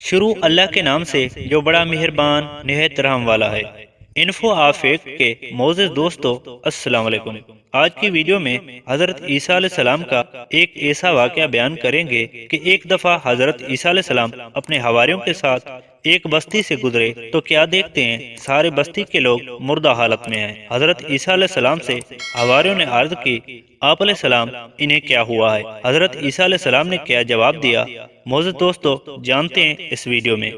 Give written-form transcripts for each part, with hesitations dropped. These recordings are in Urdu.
شروع اللہ کے نام سے جو بڑا مہربان نہایت رحم والا ہے۔ انفو آفیق کے معزز دوستو، السلام علیکم۔ آج کی ویڈیو میں حضرت عیسیٰ علیہ السلام کا ایک ایسا واقعہ بیان کریں گے کہ ایک دفعہ حضرت عیسیٰ علیہ السلام اپنے حواریوں کے ساتھ ایک بستی سے گزرے تو کیا دیکھتے ہیں، سارے بستی کے لوگ مردہ حالت میں ہیں۔ حضرت عیسیٰ علیہ السلام سے حواریوں نے عرض کی، آپ علیہ السلام انہیں کیا ہوا ہے؟ حضرت عیسیٰ علیہ السلام نے کیا جواب دیا، معزز دوستو جانتے ہیں اس ویڈیو میں۔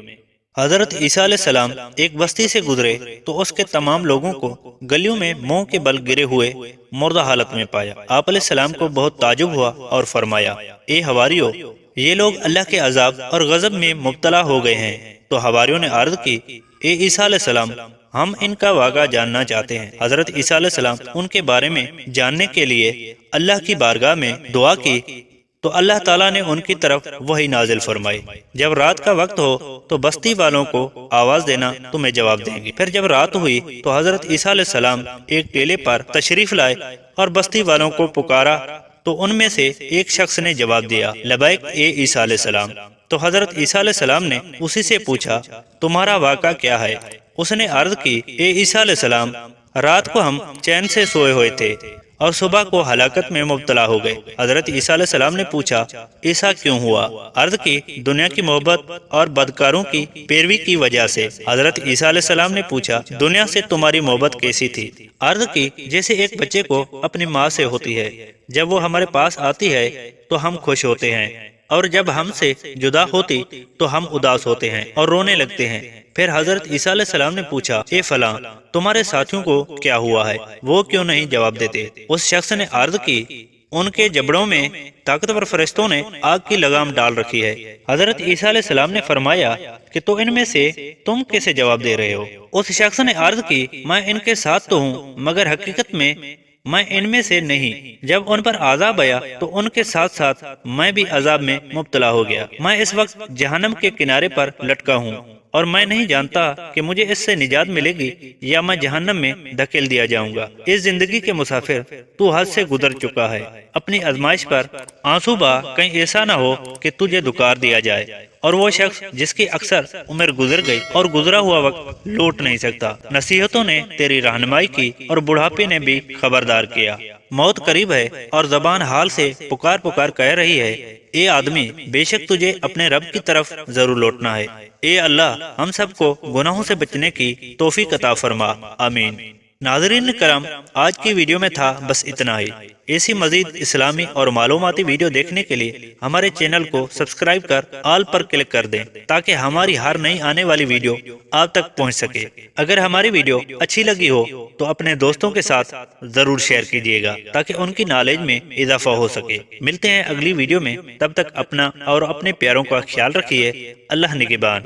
حضرت عیسیٰ علیہ السلام ایک بستی سے گزرے تو اس کے تمام لوگوں کو گلیوں میں منہ کے بل گرے ہوئے مردہ حالت میں پایا۔ آپ علیہ السلام کو بہت تعجب ہوا اور فرمایا، اے حواریوں، یہ لوگ اللہ کے عذاب اور غضب میں مبتلا ہو گئے ہیں۔ تو حواریوں نے عرض کی، اے عیسیٰ علیہ السلام، ہم ان کا واقعہ جاننا چاہتے ہیں۔ حضرت عیسیٰ علیہ السلام ان کے بارے میں جاننے کے لیے اللہ کی بارگاہ میں دعا کی تو اللہ تعالیٰ نے ان کی طرف وحی نازل فرمائی، جب رات کا وقت ہو تو بستی والوں کو آواز دینا، تمہیں جواب دیں گے۔ پھر جب رات ہوئی تو حضرت عیسیٰ علیہ السلام ایک ٹیلے پر تشریف لائے اور بستی والوں کو پکارا تو ان میں سے ایک شخص نے جواب دیا، لبیک اے عیسیٰ علیہ السلام۔ تو حضرت عیسیٰ علیہ السلام نے اسی سے پوچھا، تمہارا واقعہ کیا ہے؟ اس نے عرض کی، اے عیسیٰ علیہ السلام، رات کو ہم چین سے سوئے ہوئے تھے اور صبح کو ہلاکت میں مبتلا ہو گئے۔ حضرت عیسیٰ علیہ السلام نے پوچھا، ایسا کیوں ہوا؟ عرض کی، دنیا کی محبت اور بدکاروں کی پیروی کی وجہ سے۔ حضرت عیسیٰ علیہ السلام نے پوچھا، دنیا سے تمہاری محبت کیسی تھی؟ عرض کی، جیسے ایک بچے کو اپنی ماں سے ہوتی ہے، جب وہ ہمارے پاس آتی ہے تو ہم خوش ہوتے ہیں، اور جب ہم سے جدا ہوتی تو ہم اداس ہوتے ہیں اور رونے لگتے ہیں۔ پھر حضرت عیسیٰ علیہ السلام نے پوچھا، اے فلاں، تمہارے ساتھیوں کو کیا ہوا ہے؟ وہ کیوں نہیں جواب دیتے؟ اس شخص نے عرض کی، ان کے جبڑوں میں طاقتور فرشتوں نے آگ کی لگام ڈال رکھی ہے۔ حضرت عیسیٰ علیہ السلام نے فرمایا کہ تو ان میں سے تم کیسے جواب دے رہے ہو؟ اس شخص نے عرض کی، میں ان کے ساتھ تو ہوں، مگر حقیقت میں میں ان میں سے نہیں۔ جب ان پر عذاب آیا تو ان کے ساتھ ساتھ میں بھی عذاب میں مبتلا ہو گیا۔ میں اس وقت جہنم کے کنارے پر لٹکا ہوں اور میں نہیں جانتا کہ مجھے اس سے نجات ملے گی یا میں جہنم میں دھکیل دیا جاؤں گا۔ اس زندگی کے مسافر، تو حد سے گزر چکا ہے، اپنی آزمائش پر آنسو بہا، کہیں ایسا نہ ہو کہ تجھے دکار دیا جائے۔ اور وہ شخص جس کی اکثر عمر گزر گئی اور گزرا ہوا وقت لوٹ نہیں سکتا، نصیحتوں نے تیری رہنمائی کی اور بڑھاپے نے بھی خبردار کیا۔ موت قریب ہے اور زبان حال سے پکار پکار کہہ رہی ہے، اے آدمی، بے شک تجھے اپنے رب کی طرف ضرور لوٹنا ہے۔ اے اللہ، ہم سب کو گناہوں سے بچنے کی توفیق عطا فرما، آمین۔ ناظرین کرام، آج کی ویڈیو میں تھا بس اتنا ہی۔ ایسی مزید اسلامی اور معلوماتی ویڈیو دیکھنے کے لیے ہمارے چینل کو سبسکرائب کر آل پر کلک کر دیں تاکہ ہماری ہر نئی آنے والی ویڈیو آپ تک پہنچ سکے۔ اگر ہماری ویڈیو اچھی لگی ہو تو اپنے دوستوں کے ساتھ ضرور شیئر کیجیے گا تاکہ ان کی نالج میں اضافہ ہو سکے۔ ملتے ہیں اگلی ویڈیو میں، تب تک اپنا اور اپنے پیاروں کا خیال رکھیے۔ اللہ نگہبان۔